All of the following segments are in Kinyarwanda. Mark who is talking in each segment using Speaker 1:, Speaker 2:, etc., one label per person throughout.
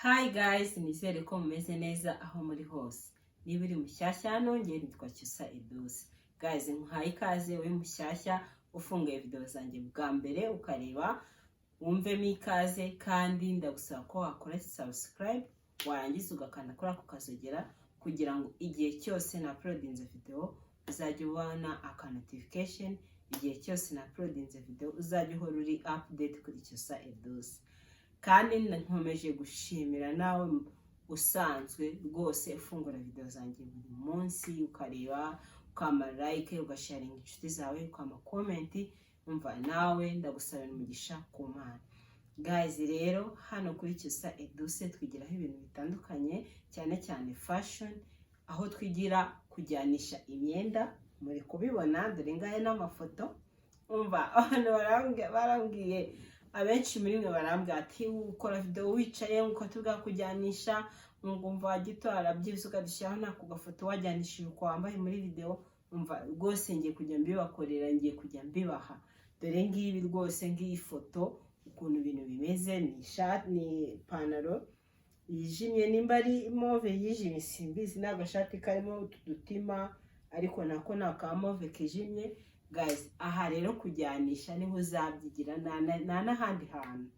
Speaker 1: Hi guys, nizere ko mumeze neza aho muri hose. Niba uri mushyashya hano ngiye nitwa Cyusa Edouce. Guys, nkuhaye ikaze we mushyashya ufunguye video zanjye bwa mbere ukareba wumvemo ikaze kandi ndagusaba ko wakora subscribe warangiza ugakanda kuri ako kazogera kugira ngo igihe cyose na uploadinze video uzajye ubona aka notification, igihe cyose na uploadinze video uzajye uhora uri update kuri Cyusa Edouce. Kandi nkomeje gushimira nawe usanzwe rwose ufungura video zanjye buri munsi ukareba ukama like ugasharinga inshuti zawe ukama comment, umva nawe ndagusabira umugisha ku Mana. Guys, rero hano kuri Cyusa Edouce twigiraho ibintu bitandukanye cyane cyane fashion, aho twigira kujyanisha imyenda. Muri kubibona dore ngaye n'amafoto, umva abantu barambwiye abenshi muri mwe barambwira ati ukora video wicaye uko tuvuga kujyanisha ngumva wagitwara byibise ukadushyiraho nako gafoto wajyanishije uko wambaye muri video. Umva rwose ngiye kujya mbibakorera, ngiye kujya mbibaha. Dore ngibi rwose ngiyi foto ukuntu ibintu bimeze, ni shati ni panaro yijimye, nimba ari mauve yijimye simbizi, n'agashati karimo utudutima ariko nako naka mauve kijimye. Guys, aha rero kujyanisha niho uzabyigira, na n'ahandi hantu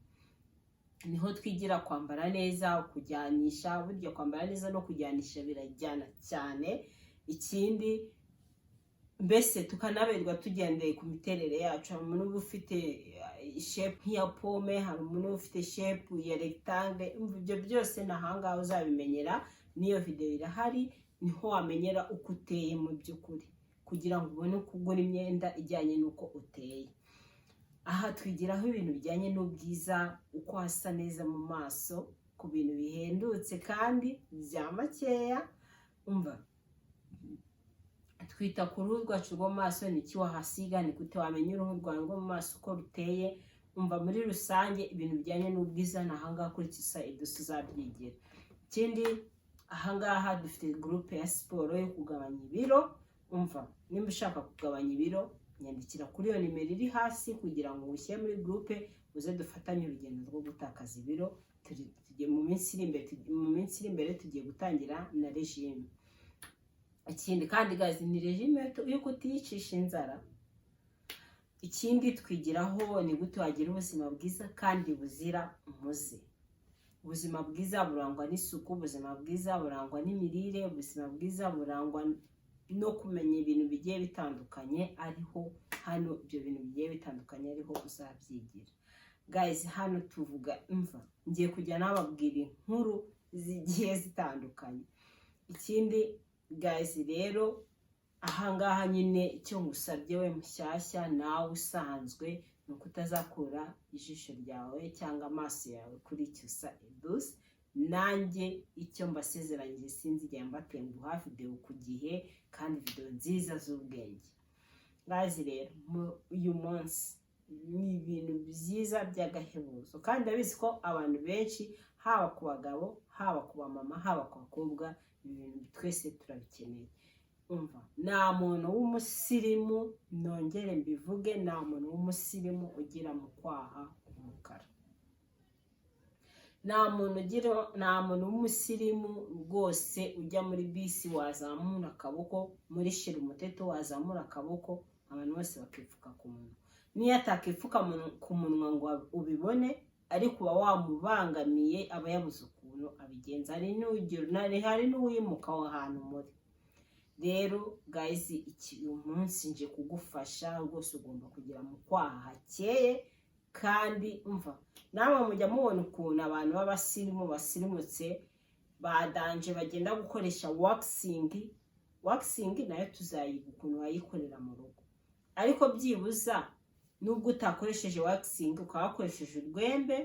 Speaker 1: niho twigira kwambara neza. Kujyanisha burya kwambara neza no kujyanisha birajyana cyane. Ikindi mbese tukanaberwa tugendeye ku miterere yacu. Hari umuntu ufite shape nk'iya pome, hari umuntu ufite shape ya rectangle. Ibyo byose nahanga uzabimenyera, niyo video irahari, niho wamenyera uko uteye mu by'ukuri kugira ngo ubone kugura imyenda ijyanye nuko uteye. Aha twigiraho ibintu bijyanye n'ubwiza, uko hasa neza mu maso, ku bintu bihendutse kandi bya makeya. Umva twita ku ruhu rwacu rwo mu maso, niki wahasiga, ni gute wamenya uruhu rwawe rwo mu maso uko ruteye. Umva muri rusange ibintu bijyanye n'ubwiza nahanga kuri Cyusa Edouce uzabyigira. Ikindi ahangaha dufite groupe ya siporo yo kugabanya ibiro. Umva nimba ushaka kugabanya ibiro nyandikira kuri iyo nimero iri hasi kugira ngo ushyire muri groupe uze dufatanye urugendo rwo gutakaza ibiro. Tugiye mu minsi iri imbere tugiye gutangira na regime. Ikindi kandi guys, ni regime yo kutiyicisha inzara. Ikindi twigiraho ni gute wagira ubuzima bwiza kandi buzira umuze. Ubuzima bwiza burangwa n'isuku, ubuzima bwiza burangwa n'imirire, ubuzima bwiza burangwa no kumenya ibintu bigiye bitandukanye. Ariho hano ibyo bintu bigiye bitandukanye ariho uzabyigira. Guys, hano tuvuga, umva ngiye kujya nababwira inkuru zigiye zitandukanye. Ikindi guys, rero ahangaha nyine icyo ngusabye we mushyashya nawe usanzwe ni uko utazakura ijisho ryawe cyangwa amaso yawe kuri Cyusa Edouce. Nanjye icyo mbasezeranyije sinzigera mbatenguha video ku gihe kandi video nziza z'ubwenge. Guys, rero uyu munsi ni ibintu byiza by'agahebuzo kandi abizi ko abantu benshi, haba ku bagabo, haba ku bamama, haba ku bakobwa, ibintu twese turabikeneye. Umva nta muntu w'umusirimu, nongere mbivuge, nta muntu w'umusirimu ugira mu kwaha umukara. Nta muntu w'umusirimu rwose ujya muri bisi wazamura akaboko, muri shira umuteto wazamura akaboko abantu bose bakipfuka ku munwa. Niyo atakipfuka ku munwa ngo ubibone, ariko uba wamubangamiye aba yabuze ukuntu abigenza. Hari n'uwimuka aho hantu muri. Rero guys, uyu munsi nje kugufasha rwose, ugomba kugira mu kwaha hakeye. Kandi umva namwe mujya mubona ukuntu abantu b'abasirimu basirimutse badanje bagenda gukoresha waxing nayo tuzayiga ukuntu wayikorera mu rugo. Ariko byibuza nubwo utakoresheje waxing ukabakoresheje urwembe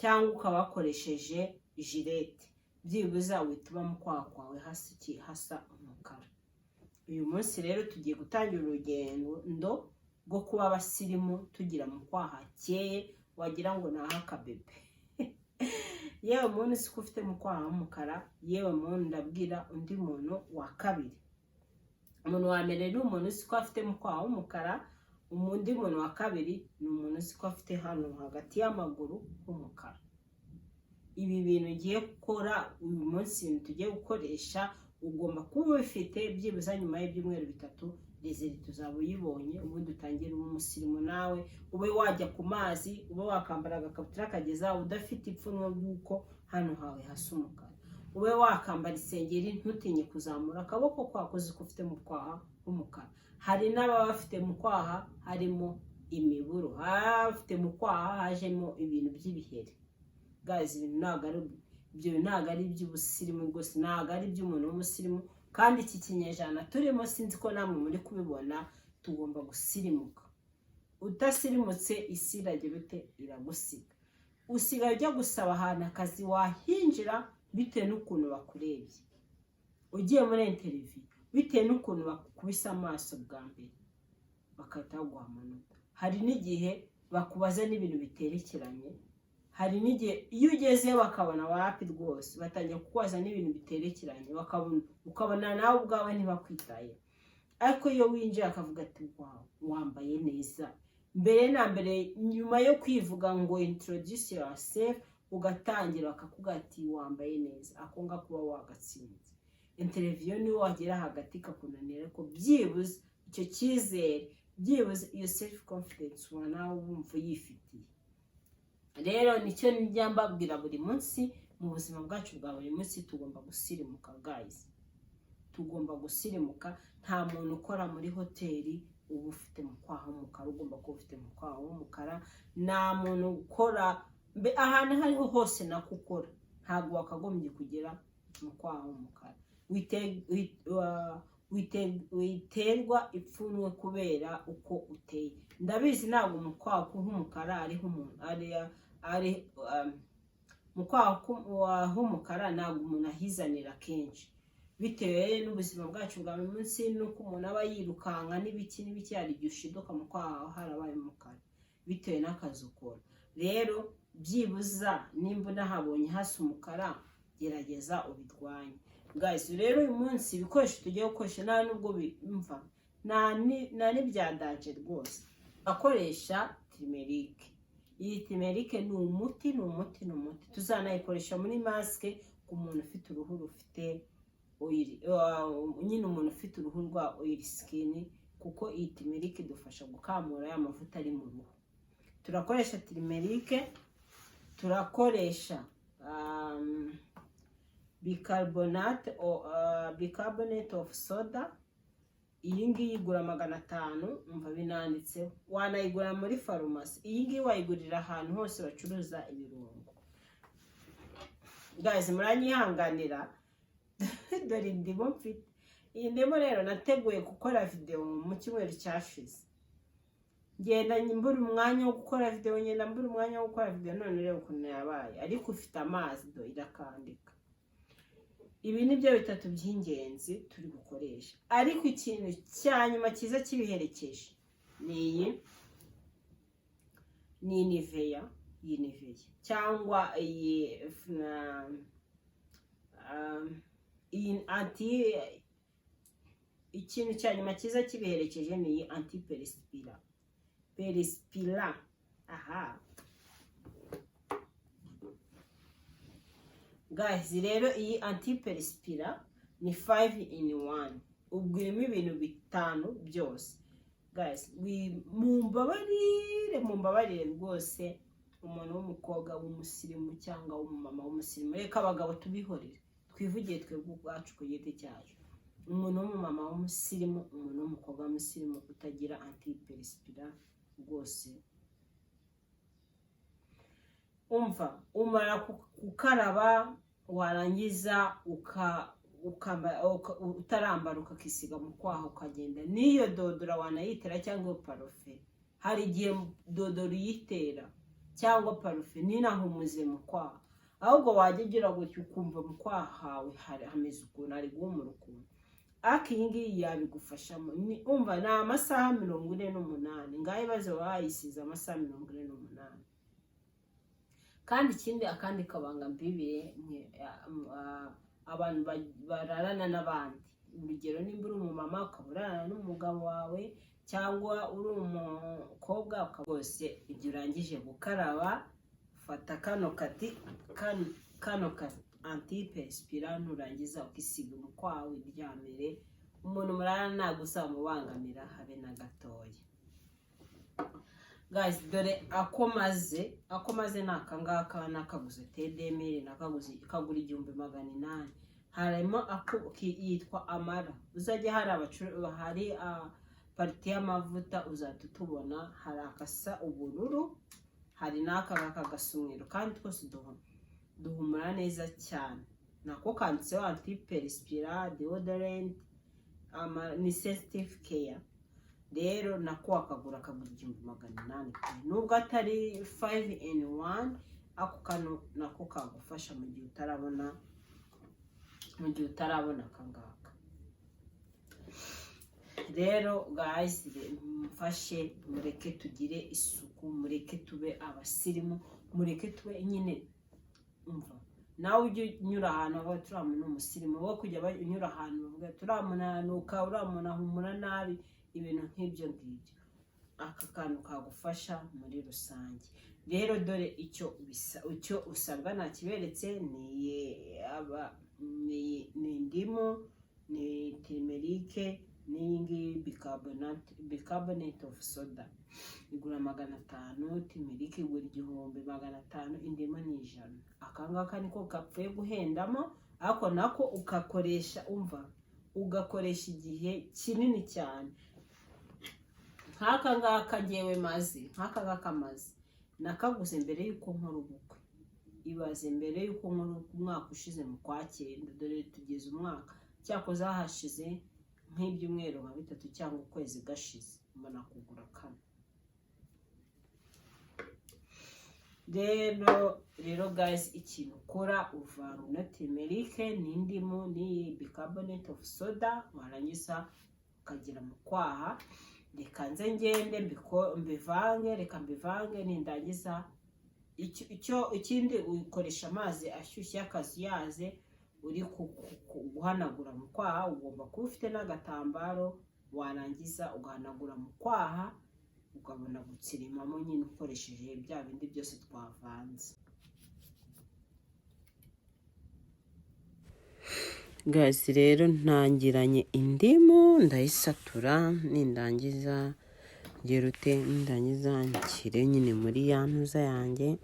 Speaker 1: cyangwa ukabakoresheje jirete, byibuza wituma mu kwaha kwawe hasa umukara. Uyu munsi rero tugiye gutangira urugendo rwo kuba abasirimu, tugira mu kwaha hakeye wagira ngo naha akabebe. Yewe muntu siko ufite mu kwaha w'umukara, yewe muntu ndabwira undi muntu wa kabiri. Umuntu wa mbere ni umuntu siko afite mu kwaha w'umukara, undi muntu wa kabiri ni umuntu siko afite hano hagati y'amaguru h'umukara. ibi bintu ngiye gukora uyu munsi, ibintu tugiye gukoresha ugomba kuba ubifite byibuze nyuma y'ibyumweru 3 result uzaba uyibonye, ubundi utangire umusirimu nawe ube wajya ku mazi, ube wakambara agakabutura kageza udafite ipfunwe bw'uko hano hawe hasa umukara, ube wakambara isengeri ntutinye kuzamura akaboko kwakoze ko ufite mu kwaha h'umukara. Hari n'ababa bafite mu kwaha harimo imiburo, hafite mu kwaha hajemo ibintu by'ibiheri. Guys, ibintu ntabwo ari iby'ubusirimu rwose, ntabwo ari iby'umuntu w'umusirimu. Kandi iki kinyejana turimo sinzi ko namwe muri kubibona, tugomba gusirimuka. Udasirimutse isi iragira ute? Iragusiga. Usigaye ujya gusaba ahantu akazi, wahinjira bitewe n'ukuntu bakurebye. Ugiye muri interview bitewe n'ukuntu bakubise amaso bwa mbere, bakahita baguha amanota. Hari n'igihe bakubaza n'ibintu biterekeranye, hari n'igihe iyo ugezeyo bakabona wapi rwose, batangiye kukubaza n'ibintu biterekeranye, ukabona nawe ubwawe ntibakwitaye. Ariko iyo winjiye akavuga ati wow, wambaye neza, mbere na mbere nyuma yo kwivuga ngo introduce yourself, ugatangira bakakubwira ati wambaye neza, akonga kuba wagatsinze. Interview niyo wagera hagati kakunanira ko byibuze icyo cyizere, byibuze iyo self confidence nawe wumva yifitiye. Rero nicyo njya mbabwira buri munsi mu buzima bwacu bwa buri munsi, tugomba gusirimuka guys. Tugomba gusirimuka. Nta muntu ukora muri hoteli uba ufite mu kwaha h'umukara, ugomba kuba ufite mu kwaha h'umukara. Nta muntu ukora ahantu hariho hose nako ukora, ntabwo wakagombye kugera mu kwaha h'umukara. Witerwa ipfunwe kubera uko uteye. Ndabizi ntabwo mu kwaha h'umukara ariho umuntu mu kwaha h'umukara ntabwo umuntu ahizanira kenshi, bitewe n'ubuzima bwacu bwa buri munsi, nuko umuntu aba yirukanka n'ibiki hari igihe ushiduka mu kwaha harabaye umukara bitewe n'akazi ukora. Rero byibuza nimba unahabonye hasi umukara, gerageza ubirwanye guys. Rero uyu munsi ibikoresho tugiye gukoresha nta nubwo bimva nta n'ibyadaje rwose. Akoresha turmeric. Iyi turmeric ni umuti. Tuzanayikoresha muri mask ku muntu ufite uruhu rufite oil, nyine umuntu ufite uruhu rwa oil skin, kuko iyi turmeric idufasha gukamura ya mavuta ari mu ruhu. Turakoresha turmeric, turakoresha bicarbonate of soda. Iyi ngiyi igura 500, umva binanditseho. Wanayigura muri farumasi. Iyi ngiyi wayigurira ahantu hose bacuruza ibirungo. Guys, muranyihanganira dore indimu mfite. Iyi ndimu rero nateguye gukora video mu cyumweru cyashize, ngenda mbura umwanya wo gukora video, none rero ukuntu yabaye. Ariko ufite amazi do irakandika. Ibi ni byo 3 by'ingenzi turi gukoresha. Ariko ikintu cya nyuma cyiza kibiherekeje ni Nivea, cyangwa iyi ikintu cya nyuma cyiza kibiherekeje ni iyi anti-perspirant. Aha guys, rero iyi anti-perspirant ni 5 in 1. Ubwo irimo ibintu 5 byose. Guys, mumbabarire rwose umuntu w'umukobwa w'umusirimu cyangwa w'umumama w'umusirimu. Reka abagabo tubihorere, twivugiye twebwe ubwacu ku giti cyacu. Umuntu w'umumama w'umusirimu, umuntu w'umukobwa w'umusirimu utagira anti-perspirant rwose, umva umara gukaraba warangiza utarambara ukakisiga mu kwaha ukagenda. Niyo dodora wanayitera cyangwa parufe. Hari igihe dodora uyitera cyangwa parufe ninahumuze mu kwaha, ahubwo wajya ugira gutyo ukumva mu kwaha hawe hameze ukuntu ari guhumura ukuntu. Ariko iyi ngiyi yabigufashamo. Umva ni amasaha 48. Ngaho ibaze wayisize amasaha 48. Kandi ikindi akandi kabanga mbibire abantu bararana n'abandi. Urugero nimba uri umumama ukaburana n'umugabo wawe, cyangwa uri umukobwa rwose igihe urangije gukaraba ufata kano ka antiperspirant urangiza ukisiga umukwawe uryamire. Umuntu murana nagusaba mubangamira habe na gatoya. Guys, dore akomaze nakangaka nakaguze tedemire nakaguze kagura 1800. Harimo yitwa Amara. Uzajye hari parti y'amavuta uzatutubona, hari akasa ubururu, hari n'aka gasumwero, kandi twose duhumura neza cyane. Nako kanditseho antiperspirant, deodorant, ni sensitive care. Rero nako akagura 1800. Nubwo atari 5 in 1, ako kano nako kagufasha mu gihe utarabona kangaka. Rero guys, mfashe mureke tugire isuku, mureke tube abasirimu, mureke tube nyine umva. Nawe ujye unyura ahantu aho turamuna umusirimu, wo kujya unyura ahantu bavuga turamunanuka, uramunahumura nabi, ibintu nk'ibyo ngibyo. Aka kantu kagufasha muri rusange. Rero dore icyo usabwa nakiberetse ni indimu, ni turmeric, n'ingi bicarbonate of soda. Igura 500, turmeric igura 1500, indimu ni 100. Akangaka niko kapfuye guhendamo, ariko nako ugakoresha ugakoresha igihe kinini cyane. Nk'akangaka ngewe maze nakaguze mbere yuko nkora ubukwe. Ibaze mbere yuko nkora umwaka ushize mu kwa 9, dore tugeze umwaka, cyakoze hashize nk'ibyumweru 3 cyangwa ukwezi gashize mbona kugura kano. Rero guys, ikintu ukora uvanga na turmeric n'indimu ni bicarbonate of soda, warangiza ukagira mu kwaha. Reka nze ngende mbivange nindangiza. Ikindi ukoresha amazi ashyushye akazuyaze uri guhanagura mu kwaha. Ugomba kuba ufite n'agatambaro, warangiza ugahanagura mu kwaha, ukabona gutsirimamo nyine ukoresheje bya bindi byose twavanze. Guys, rero ntangiranye indimu ndayisatura, nindangiza gerute nindangiza nkire nyine muri ya ntuza yanjye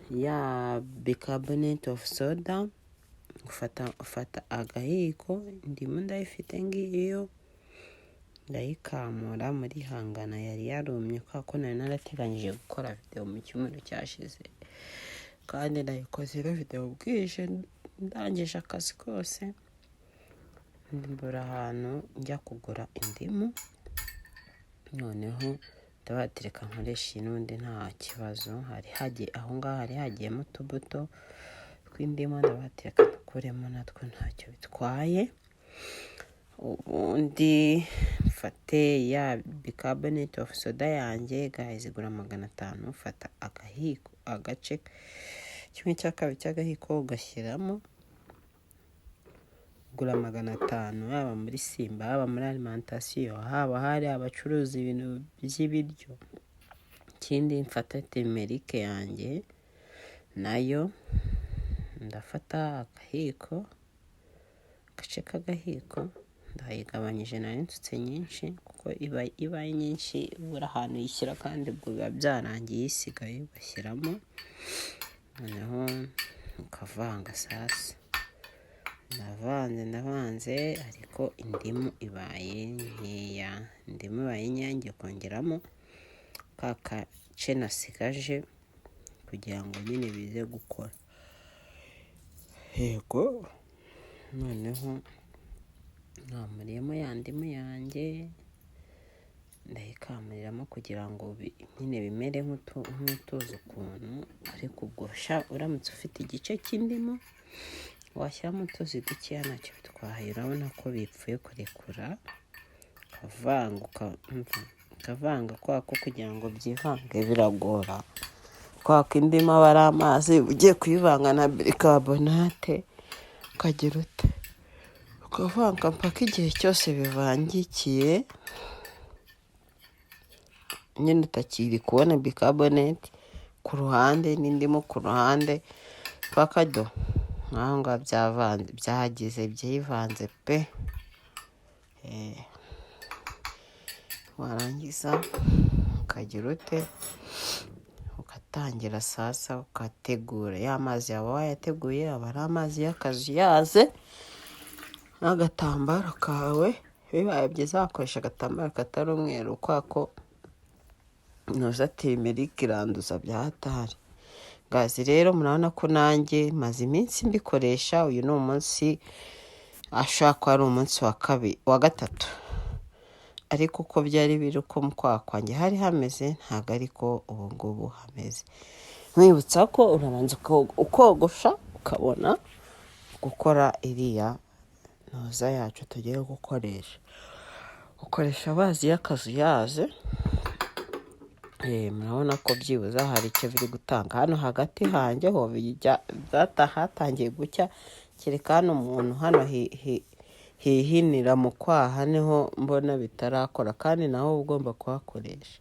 Speaker 1: ya bicarbonate of soda. Ufata agahiko, indimu ndayifite ngiyo, ndayikamura muri hangana yari yarumye kuko nari narateganyije gukora video mu cyumweru cyashize, kandi ndayikoze video bwije ndangije akazi kose. Mbura ahantu njya kugura indimu, noneho ndabatereka nkoresha inundi nta kibazo. Aho ngaho hari hagiyemo utubuto tw'indimu, ndabatereka dukuremo natwo ntacyo bitwaye. Ubundi mfate ya bicarbonate of soda yanjye guys, igura 500. Ufata agahiko, agace 1/2 cy'agahiko ugashyiramo, gura 500. Haba muri Simba, haba muri alimentation, haba hari abacuruza ibintu by'ibiryo. Ikindi mfata turmeric yanjye nayo, ndafata agahiko, agace k'agahiko ndayigabanyije, nari nsutse nyinshi kuko ibaye nyinshi ubura ahantu yishyira, kandi ubwo biba byarangiye isigaye ugashyiramo, noneho ukavanga sasa. Ndavanze ariko indimu ibaye nkeya, ngiye kongeramo ka gace nasigaje kugira ngo nyine bize gukora. Yego, noneho nkamuriyemo ya ndimu yanjye, ndayikamuriramo kugira ngo nyine bimere nk'utuzi ukuntu. Ariko ubwo uramutse ufite igice cy'indimu washyiramo utuzi dukeya ntacyo bitwaye. Urabona ko bipfuye kurekura, ukavanga kwako kugira ngo byivange biragora. Kwako indimu aba ari amazi, ugiye kuyivanga na bicarbonate ukagira ute, ukavanga mpaka igihe cyose bivangikiye.
Speaker 2: nyine utakiri kubona bicarbonate ku ruhande n'indimu ku ruhande paka do nkaho ngaho byavanze byagize byivanze pe. Warangiza ukagira ute ugatangira sasa ukategura ya mazi yawe wayateguye, aba ari amazi y'akazuyaze n'agatambaro kawe. Bibaye byiza wakoresha agatambaro katari umweru kwako ntuza turmeric iranduza bya hatari. Gazi rero murabona ko nanjye maze iminsi mbikoresha. Uyu ni umunsi ashaka ko ari umunsi wa gatatu, ariko uko byari biri uko mu kwaha kwanjye hari hameze ntabwo ariko ubu ngubu hameze. Nkwibutsa ko urabanza ukogosha ukabona gukora iriya ntuza yacu tugiye gukoresha. Ukoresha amazi y'akazuyaze. Murabona ko byibuze hari icyo biri gutanga. Hano hagati hanjye ho hatangiye gucya, kereka hano umuntu hano hihinira mu kwaha niho mbona bitarakora, kandi naho ugomba kuhakoresha.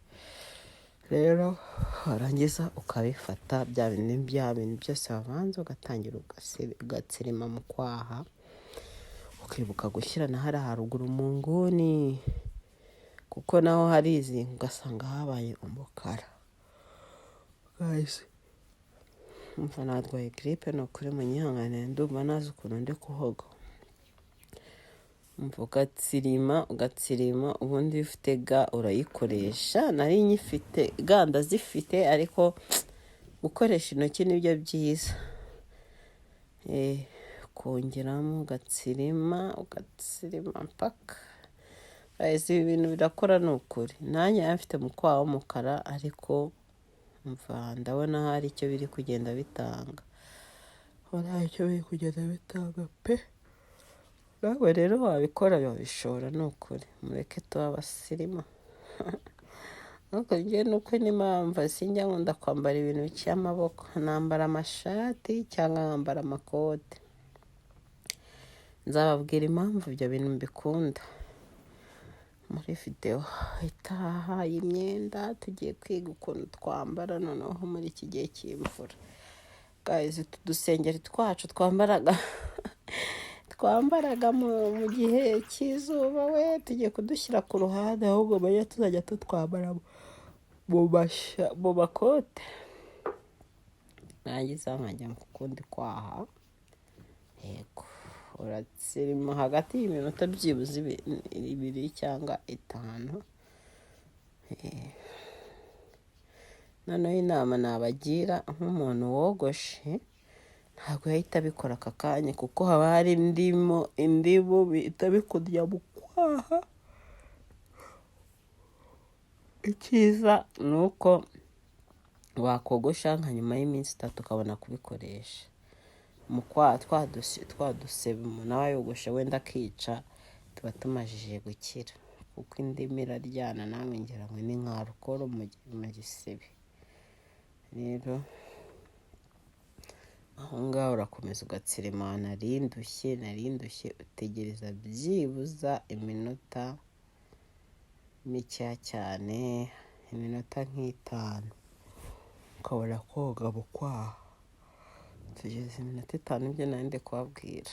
Speaker 2: Rero warangiza ukabifata bya bintu byose wabanza ugatangira ugatsirima mu kwaha, ukibuka gushyira na hariya haruguru mu nguni, kuko naho hari izi ugasanga habaye umukara. Guys, mva narwaye grippe, ni ukuri munyihanganire, ndumva nazi ukuntu ndi kuhoga. Mva ugatsirima ubundi ufite ga urayikoresha. Nari nyifite ga ndazifite, ariko gukoresha intoki nibyo byiza. Kongeramo ugatsirima mpaka. Ibi bintu birakora ni ukuri. Nanjye afite mu kwaha w'umukara, ariko mva ndabona hari icyo biri kugenda bitanga. Pe. Nawe rero wabikora wabishobora, ni ukuri. Mureke tuba abasirimu. Nuko njye nuko n'impamvu sinjya nkunda kwambara ibintu biciye amaboko. Nambara amashati cyangwa nkambara amakote. Nzababwira impamvu ibyo bintu mbikunda muri video itaha y'imyenda. Tugiye kwiga ukuntu twambara noneho muri iki gihe cy'imvura. Guys, udusengeri twacu twambaraga mu gihe cy'izuba we tugiye kudushyira ku ruhande, ahubwo bajya tuzajya tutwambara mu makote. Nangiza nkajya mu kundi kwaha. Yego, uratsirima hagati y'iminota byibuze 2 cyangwa 5. Noneho inama nabagira nk'umuntu wogoshe, ntabwo yahita abikora aka kanya, kuko haba hari indimu bihita bikudya mu kwaha. Icyiza ni uko wakogosha nka nyuma y'iminsi 3 ukabona kubikoresha. Mu kwaha twadusebe umuntu aba yogosha wenda akica, tuba tumajije gukira, kuko indimu iraryana. Namwe ngira ngo ni nka alcohol mu gisebe. Rero aho ngaho urakomeza ugatsirima. Narindushye utegereza byibuza iminota mikeya cyane, iminota nk'5, ukabona koga mu kwaha. Tugeze iminota 5 ibyo nari ndi kubabwira,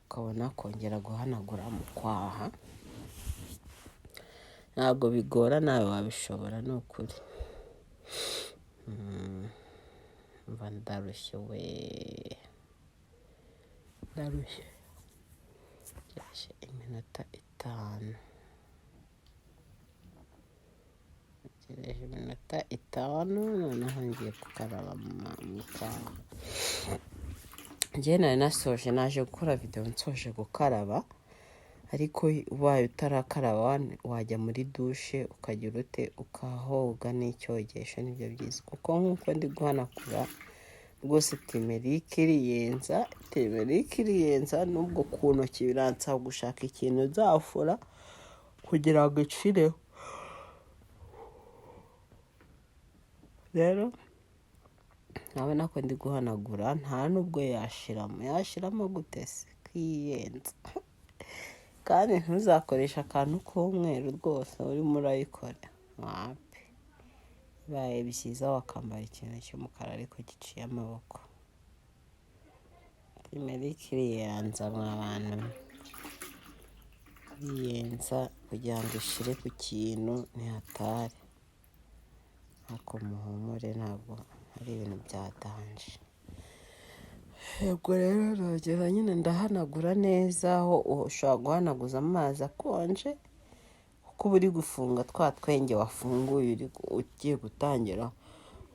Speaker 2: ukabona kongera guhanagura mu kwaha. Ntabwo bigora, nawe wabishobora, ni ukuri. Mva ndarushye we, ndarushye. Iminota 5. Ngejeje iminota 5, noneho ngiye gukaraba mu kwaha. Njye nari naje gukora video nsoje gukaraba, ariko ubaye utarakaraba wajya muri dushe ukagira ute ukahoga n'icyogesho. Nibyo byiza, kuko nk'uko ndi guhanagura rwose turmeric iriyenza n'ubwo ku ntoki biransaba gushaka ikintu nzafura kugira ngo icireho. Rero nkabona ko ndi guhanagura nta nubwo yashiramo gute se kwiyenza. Kandi ntuzakoresha akantu k'umweru rwose urimo urayikora. wapi, bibaye byiza wakambara ikintu cy'umukara ariko giciye amaboko. Timerike iriyenza mwa bantu, iriyenza kugira ngo ishire ku kintu ntihatari, ariko muhumure ntabwo ari ibintu byatanje. Ubwo rero nogera nyine ndahanagura neza, aho ushobora guhanaguza amazi akonje kuko uba uri gufunga twa twenge wafunguye ugiye gutangira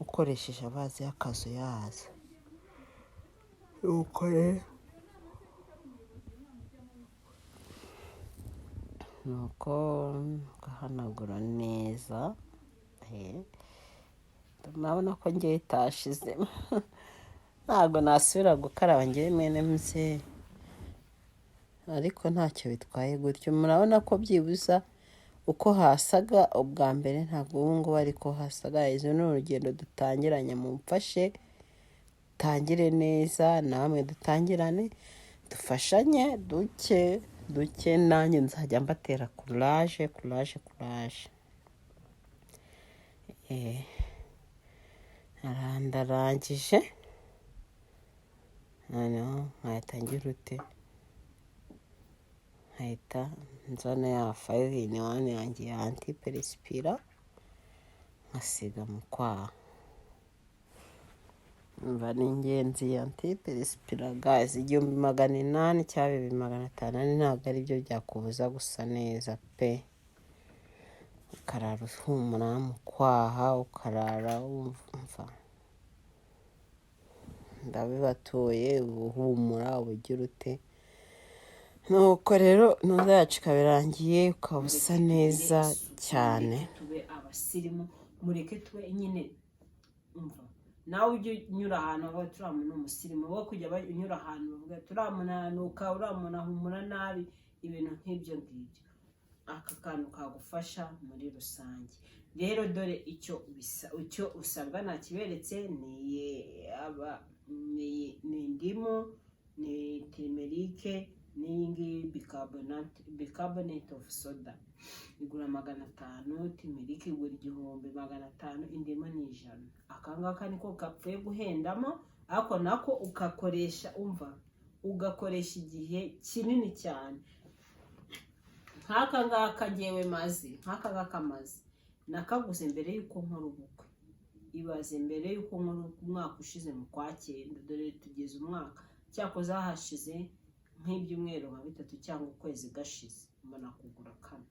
Speaker 2: ukoresheje amazi y'akazuyaza. Nuko rero nuko ngahanagura neza, murabona ko ngewe itashizemo ntabwo nasubira gukaraba ngewe mwene muzee, ariko ntacyo bitwaye gutyo. Murabona ko byibuza uko hasaga ubwa mbere ntabwo ubu ngubu ariko hasaga. Izo ni urugendo dutangiranye, mumfashe dutangire neza, namwe dutangirane, dufashanye duke duke, nanjye nzajya mbatera kuraje kuraje kuraje. Ndarangije, noneho nkahita ngira ute, nkahita nzana ya 5-in-1 yanjye ya antiperspira nkasiga mu kwaha. Umva ni ingenzi ya antiperspira guys, 1800 cyangwa 2500 ntabwo ari byo byakubuza gusa neza pe. Ukarara uhumura mu kwaha, ukarara wumva ndabibatuye, uhumura ubugira ute. Nuko rero ntuza yacu ikabirangiye, ukaba usa neza cyane.
Speaker 1: Tube abasirimu, mureke tube nyine, umva nawe ujye unyura ahantu aba turamuna umusirimu, wo kujya unyura ahantu bavuga turamunanuka, uramunahumura nabi, ibintu nk'ibyo ngibyo. Aka kantu kagufasha muri rusange. Rero dore icyo usabwa nakiberetse, ni indimu, ni timerike, n'ingi bicarbonate of soda. Igura 500, timerike igura 1500, indimu ni 100. Akangaka niko gapfuye guhendamo, ariko nako ugakoresha, umva ugakoresha igihe kinini cyane. Nk'aka ngaka ngewe maze, nk'aka ngaka maze nakaguze mbere y'uko nkora ubukwe. Ibaze mbere y'uko nkora umwaka ushize mu kwa 9, dore tugeze umwaka, cyakoze hashize nk'ibyumweru nka 3 cyangwa ukwezi gashize, mbona kugura kano.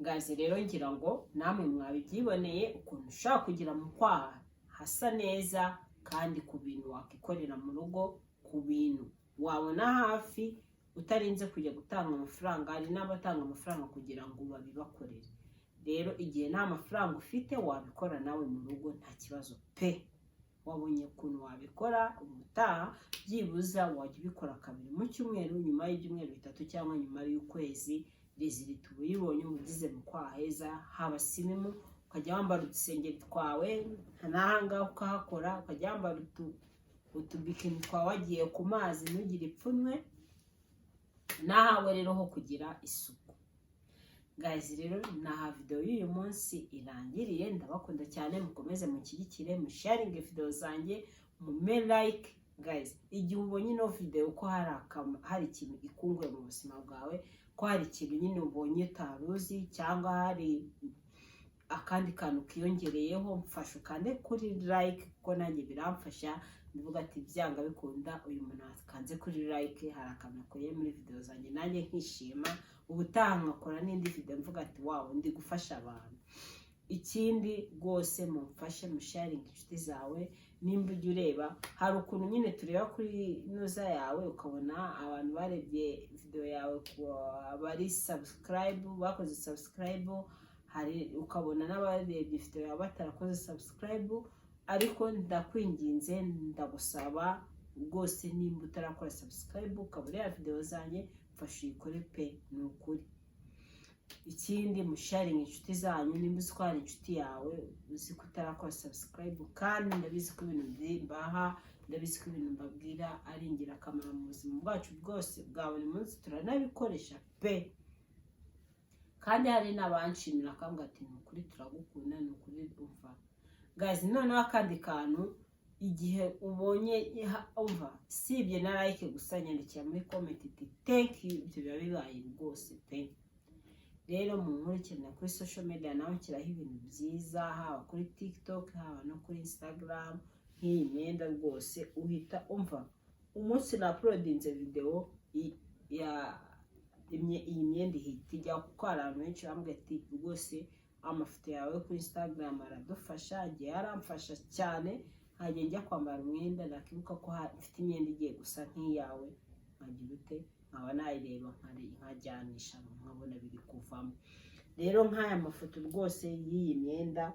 Speaker 1: Ngazi rero ngira ngo namwe mwabibyiboneye ukuntu ushaka kugira mu kwaha hasa neza, kandi ku bintu wakikorera mu rugo, ku bintu wabona hafi utarinze kujya gutanga amafaranga. Hari n'abatanga amafaranga kugira ngo babibakorere. Rero igihe nta mafaranga ufite wabikora nawe mu rugo nta kibazo pe. Wabonye ukuntu wabikora, ubutaha byibuza wajya ubikora 2 mu cyumweru, nyuma y'ibyumweru 3 cyangwa nyuma y'ukwezi, rezilita uba uyibonye ugize mu kwaha heza, haba sirimu, ukajya wambara udusengeri twawe ntahangaha ukahakora, ukajya wambara utubikini twawe wagiye ku mazi ntugire ipfunwe. Nahawe rero ho kugira isuku. Guys, rero naha video y'uyu munsi irangiriye. Ndabakunda cyane, mukomeze mushyigikire, musharinge video zanjye, mume like. Guys, igihe ubonye ino video ko hari ikintu ikunguye mu buzima bwawe, ko hari ikintu nyine ubonye utaruzi, cyangwa hari akandi kantu kiyongereyeho, mfasha ukande kuri like, ko nanjye biramfasha. Ndivuga ati byanga bikunda uyu muntu akanze kuri like, hari akantu akoye muri video zanjye, nanjye nkishima. Ubutaha nkakora n'indi video mvuga ati wow, ndi gufasha abantu. Ikindi rwose mumfashe musharinge inshuti zawe. Nimba ujya ureba, hari ukuntu nyine tureba kuri noza yawe ukabona abantu barebye video yawe, bari subscribe, bakoze subscribe, hari ukabona n'abarebye video yawe batarakoze subscribe. Ariko ndakwinginze, ndagusaba rwose, nimba utarakora subscribe ukabura video zanjye, mfasha uyikore pe, ni ukuri. Ikindi musharinge inshuti zanyu. Nimba uzi ko hari inshuti yawe uzi ko utarakora subscribe, kandi ndabizi ko ibintu mbaha, ndabizi ko ibintu mbabwira ari ingirakamaro mu buzima bwacu bwose bwa buri munsi, turanabikoresha pe. kandi hari n'abanshimira akambwira ati ni ukuri turagukunda, ni ukuri umva. Guys, noneho akandi kantu, igihe ubonye umva sibye na like gusa, nyandikira muri comment iti thank you, ibyo biba bibaye rwose pe. Rero mu nkurikirana kuri social media nawe nshyiraho ibintu byiza, haba kuri TikTok, haba no kuri Instagram. Nk'iyi myenda rwose uhita umva umunsi na uploadinze video iyi myenda ihita ijya, kuko hari abantu benshi bambwira ati rwose amafoto yawe kuri Instagram aradufasha, agiye yaramfasha cyane. Nkajya njya kwambara umwenda nakibuka ko mfite imyenda igiye gusa nk'iyawe, nkagira ute nkaba nayireba nkajyanisha nkabona biri kuvamo. Rero nk'aya mafoto rwose y'iyi myenda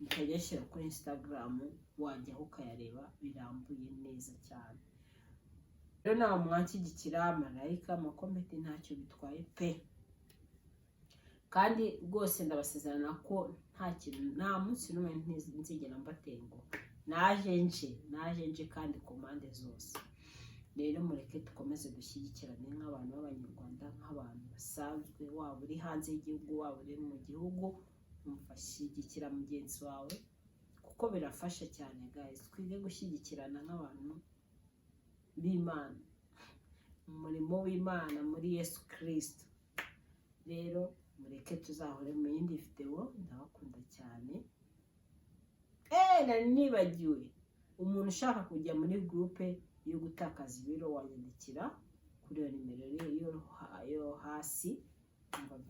Speaker 1: nkajya shyira kuri Instagram, wajyaho ukayareba birambuye neza cyane. Rero nawe mwanshyigikira, amarayika, amakomenti ntacyo bitwaye pe. Kandi rwose ndabasezerana ko nta munsi n'umwe nzigera mbatenguha. Naje nje kandi ku mpande zose. Rero mureke dukomeze dushyigikirane nk'abantu b'Abanyarwanda, nk'abantu basanzwe, waba uri hanze y'igihugu, waba uri mu gihugu, umfashyigikira mugenzi wawe kuko birafasha cyane. Guys, twige gushyigikirana nk'abantu b'Imana, umurimo w'Imana muri Yesu Kristo. Rero mureke tuzahore mu yindi video, ndabakunda cyane. Nari nibagiwe, umuntu ushaka kujya muri groupe yo gutakaza ibiro wanyandikira kuri iyo nimero yo hasi,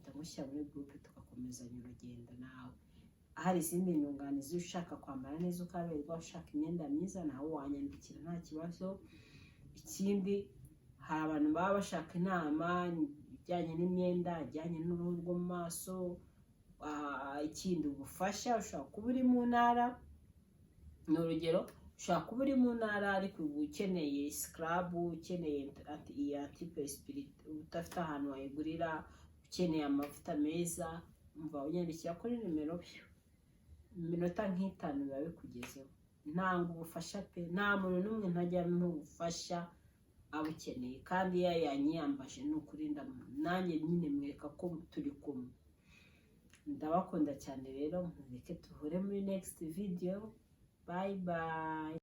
Speaker 1: ndamushyira muri groupe tugakomezanya urugendo nawe. Hari izindi nyunganizi ushaka kwambara neza ukaberwa, ushaka imyenda myiza, nawe wanyandikira nta kibazo. Ikindi, hari abantu baba bashaka inama ijyanye n'imyenda, ijyanye n'uruhu rwo mu maso, ikindi ubufasha. Ushobora kuba uri mu ntara, ni urugero, ushobora kuba uri mu ntara ariko ukeneye scrub, ukeneye anti-perspirant, udafite ahantu wayigurira, ukeneye amavuta meza, umva unyandikira kuri nimero, iminota nk'itanu biba bikugezeho. Ntanga ubufasha pe, nta muntu n'umwe ntajya n'ubufasha abukeneye, kandi yanyiyambaje ni ukuri nanjye nyine mwereka ko turi kumwe. Ndabakunda cyane rero, mureke tuhure muri next video. Bye bye.